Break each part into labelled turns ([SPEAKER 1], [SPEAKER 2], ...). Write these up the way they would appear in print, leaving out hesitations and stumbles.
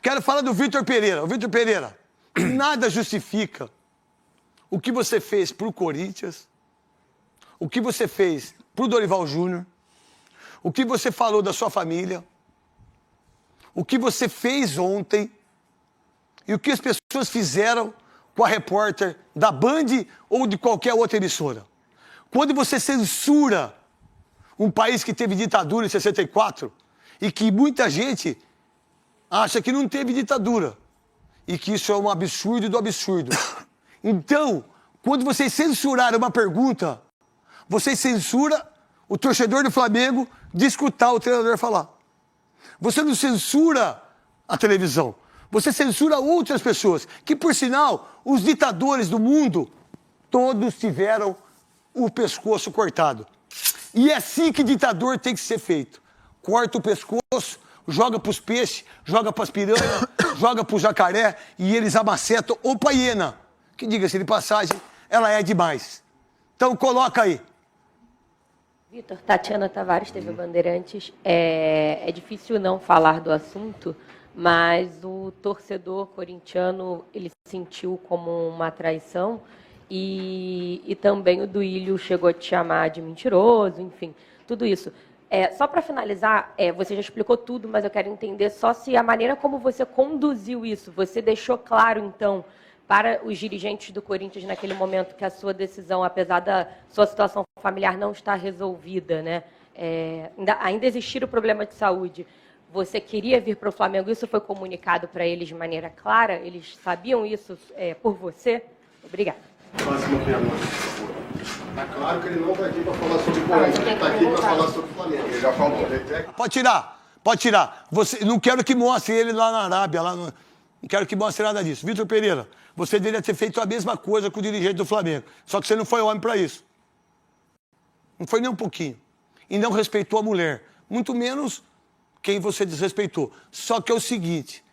[SPEAKER 1] Quero falar do Vitor Pereira. O Vitor Pereira, nada justifica o que você fez pro Corinthians, o que você fez pro Dorival Júnior, o que você falou da sua família, o que você fez ontem e o que as pessoas fizeram com a repórter da Band ou de qualquer outra emissora. Quando você censura um país que teve ditadura em 64 e que muita gente acha que não teve ditadura e que isso é um absurdo do absurdo. Então, quando vocês censuraram uma pergunta, vocês censuram o torcedor do Flamengo de escutar o treinador falar. Você não censura a televisão. Você censura outras pessoas. Que, por sinal, os ditadores do mundo, todos tiveram o pescoço cortado. E é assim que ditador tem que ser feito. Corta o pescoço, joga pros peixes, joga pras piranhas, joga pro jacaré e eles amacetam. Ou pra hiena, que, diga-se de passagem, ela é demais. Então, coloca aí.
[SPEAKER 2] Vitor, Tatiana Tavares, TV Bandeirantes. É difícil não falar do assunto, mas o torcedor corintiano, ele sentiu como uma traição e também o Duílio chegou a te chamar de mentiroso, enfim, tudo isso. Só para finalizar, você já explicou tudo, mas eu quero entender só se a maneira como você conduziu isso, você deixou claro, então, para os dirigentes do Corinthians naquele momento que a sua decisão, apesar da sua situação familiar não estar resolvida, né, ainda existir o problema de saúde, você queria vir para o Flamengo, isso foi comunicado para eles de maneira clara? Eles sabiam isso por você? Obrigada.
[SPEAKER 3] Próxima pergunta, por favor. Está claro que ele não vai vir para falar sobre o Corinthians, ele está aqui para falar sobre o Flamengo. Ele já falou.
[SPEAKER 1] Pode tirar. Você, não quero que mostre ele lá na Arábia, não quero que mostre nada disso. Vitor Pereira, você deveria ter feito a mesma coisa com o dirigente do Flamengo. Só que você não foi homem para isso. Não foi nem um pouquinho. E não respeitou a mulher. Muito menos quem você desrespeitou. Só que é o seguinte,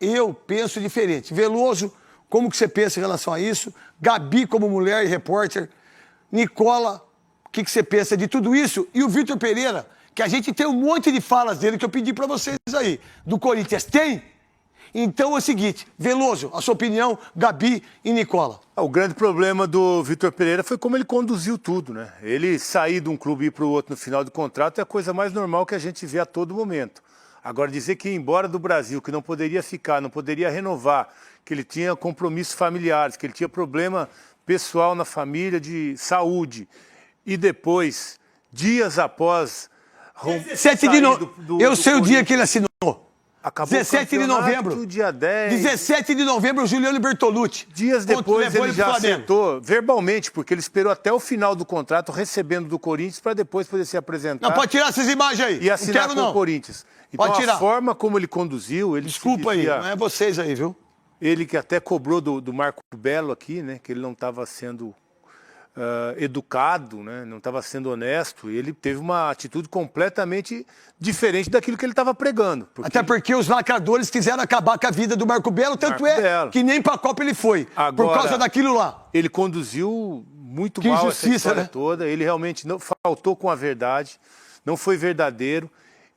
[SPEAKER 1] eu penso diferente. Veloso, como que você pensa em relação a isso? Gabi, como mulher e repórter. Nicola, o que você pensa de tudo isso? E o Vitor Pereira, que a gente tem um monte de falas dele que eu pedi para vocês aí. Do Corinthians, tem? Então é o seguinte, Veloso, a sua opinião, Gabi e Nicola.
[SPEAKER 4] O grande problema do Vitor Pereira foi como ele conduziu tudo, né? Ele sair de um clube e ir para o outro no final do contrato é a coisa mais normal que a gente vê a todo momento. Agora, dizer que ia embora do Brasil, que não poderia ficar, não poderia renovar, que ele tinha compromissos familiares, que ele tinha problema pessoal na família de saúde, e depois, dias após...
[SPEAKER 1] 17 de novembro, eu sei o dia que ele assinou.
[SPEAKER 4] Acabou
[SPEAKER 1] 17 de novembro.
[SPEAKER 4] Dia 10.
[SPEAKER 1] 17 de novembro, o Juliano Bertolucci.
[SPEAKER 4] Dias depois ele já acertou verbalmente, porque ele esperou até o final do contrato, recebendo do Corinthians, para depois poder se apresentar.
[SPEAKER 1] Não, pode tirar essas imagens aí.
[SPEAKER 4] E assinar com o Corinthians. Então,
[SPEAKER 1] pode tirar.
[SPEAKER 4] A forma como ele conduziu... Ele
[SPEAKER 1] Desculpa aí, não é vocês aí, viu?
[SPEAKER 4] Ele que até cobrou do Marco Belo aqui, né? Que ele não estava sendo educado, né? Não estava sendo honesto. E ele teve uma atitude completamente diferente daquilo que ele estava pregando.
[SPEAKER 1] Até porque os lacradores quiseram acabar com a vida do Marco Belo, tanto que nem para a Copa ele foi, agora, por causa daquilo lá.
[SPEAKER 4] Ele conduziu muito mal essa história toda. Ele realmente não faltou com a verdade, não foi verdadeiro.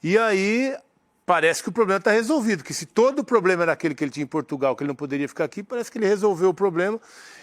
[SPEAKER 4] E aí... Parece que o problema está resolvido, que se todo o problema era aquele que ele tinha em Portugal, que ele não poderia ficar aqui, parece que ele resolveu o problema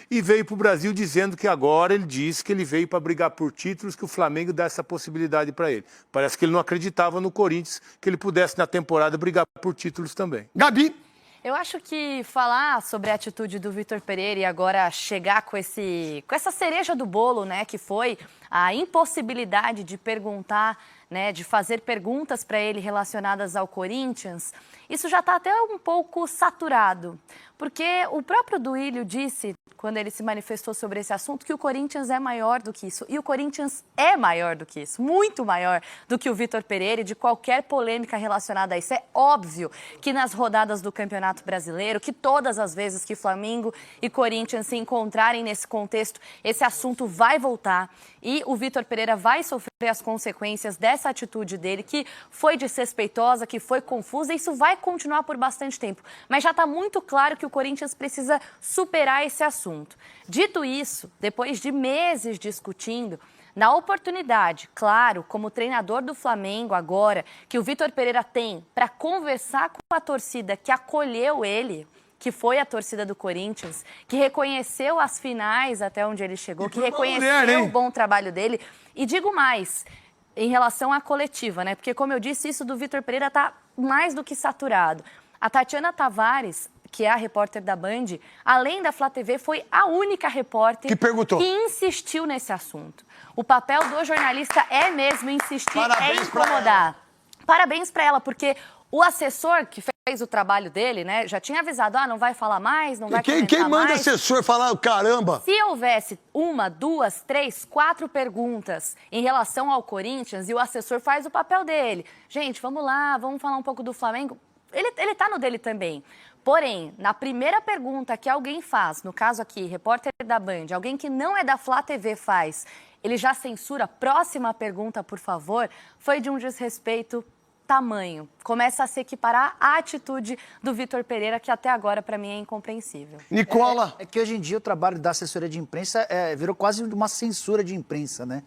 [SPEAKER 4] e veio para o Brasil dizendo que agora ele disse que ele veio para brigar por títulos, que o Flamengo dá essa possibilidade para ele. Parece que ele não acreditava no Corinthians, que ele pudesse na temporada brigar por títulos também.
[SPEAKER 1] Gabi?
[SPEAKER 5] Eu acho que falar sobre a atitude do Vitor Pereira e agora chegar com essa cereja do bolo, né, que foi a impossibilidade de perguntar, né, de fazer perguntas para ele relacionadas ao Corinthians, isso já está até um pouco saturado. Porque o próprio Duílio disse, quando ele se manifestou sobre esse assunto, que o Corinthians é maior do que isso. E o Corinthians é maior do que isso, muito maior do que o Vitor Pereira e de qualquer polêmica relacionada a isso. É óbvio que nas rodadas do Campeonato Brasileiro, que todas as vezes que Flamengo e Corinthians se encontrarem nesse contexto, esse assunto vai voltar e o Vitor Pereira vai sofrer as consequências dessa atitude dele, que foi desrespeitosa, que foi confusa, e isso vai continuar por bastante tempo. Mas já está muito claro que o Corinthians precisa superar esse assunto. Dito isso, depois de meses discutindo, Na oportunidade, claro, como treinador do Flamengo agora, que o Vitor Pereira tem para conversar com a torcida que acolheu ele, que foi a torcida do Corinthians, que reconheceu as finais até onde ele chegou, que reconheceu o bom trabalho dele. E digo mais, em relação à coletiva, né? Porque, como eu disse, isso do Vitor Pereira está mais do que saturado. A Tatiana Tavares, que é a repórter da Band, além da Flá TV, foi a única repórter
[SPEAKER 1] que perguntou,
[SPEAKER 5] que insistiu nesse assunto. O papel do jornalista é mesmo insistir,
[SPEAKER 1] parabéns,
[SPEAKER 5] é incomodar. Parabéns para ela, porque o assessor que fez o trabalho dele, né, já tinha avisado, não vai falar mais, não vai comentar mais.
[SPEAKER 1] Quem manda assessor falar, caramba?
[SPEAKER 5] Se houvesse 1, 2, 3, 4 perguntas em relação ao Corinthians e o assessor faz o papel dele. Gente, vamos lá, vamos falar um pouco do Flamengo. Ele tá no dele também. Porém, na primeira pergunta que alguém faz, no caso aqui, repórter da Band, alguém que não é da Flá TV faz, ele já censura. Próxima pergunta, por favor, foi de um desrespeito tamanho. Começa a se equiparar à atitude do Vitor Pereira, que até agora, para mim, é incompreensível.
[SPEAKER 1] Nicola.
[SPEAKER 6] É que hoje em dia o trabalho da assessoria de imprensa virou quase uma censura de imprensa, né?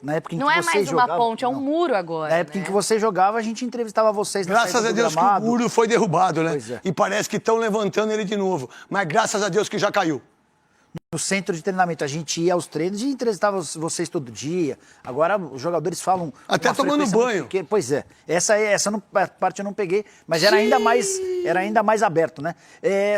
[SPEAKER 6] Na época em que
[SPEAKER 5] não é
[SPEAKER 6] você
[SPEAKER 5] mais
[SPEAKER 6] jogava,
[SPEAKER 5] uma ponte, é um muro agora.
[SPEAKER 6] Na época em que você jogava, a gente entrevistava vocês na
[SPEAKER 1] Graças a Deus que o muro foi derrubado, né?
[SPEAKER 6] Pois é.
[SPEAKER 1] E parece que estão levantando ele de novo. Mas graças a Deus que já caiu.
[SPEAKER 6] No centro de treinamento, a gente ia aos treinos e entrevistava vocês todo dia. Agora os jogadores falam...
[SPEAKER 1] Até tomando banho.
[SPEAKER 6] Pois é. Essa parte eu não peguei, mas era ainda mais aberto, né?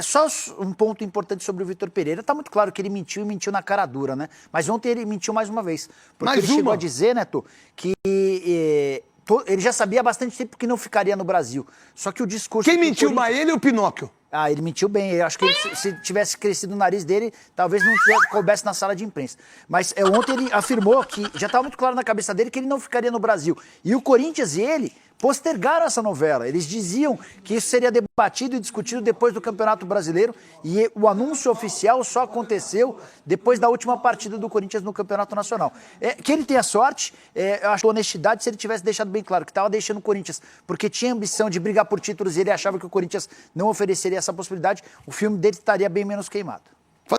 [SPEAKER 6] Só um ponto importante sobre o Vitor Pereira. Tá muito claro que ele mentiu e mentiu na cara dura, né? Mas ontem ele mentiu mais uma vez. Porque ele chegou a dizer, Neto, que... ele já sabia há bastante tempo que não ficaria no Brasil. Só que o discurso...
[SPEAKER 1] Quem mentiu mais, ele ou o Pinóquio?
[SPEAKER 6] Ele mentiu bem. Eu acho que se tivesse crescido o nariz dele, talvez não coubesse na sala de imprensa. Mas ontem ele afirmou que já estava muito claro na cabeça dele que ele não ficaria no Brasil. E o Corinthians e ele postergaram essa novela. Eles diziam que isso seria debatido e discutido depois do Campeonato Brasileiro e o anúncio oficial só aconteceu depois da última partida do Corinthians no Campeonato Nacional. Que ele tenha sorte, eu acho honestidade se ele tivesse deixado bem claro que estava deixando o Corinthians porque tinha ambição de brigar por títulos e ele achava que o Corinthians não ofereceria essa possibilidade, o filme dele estaria bem menos queimado.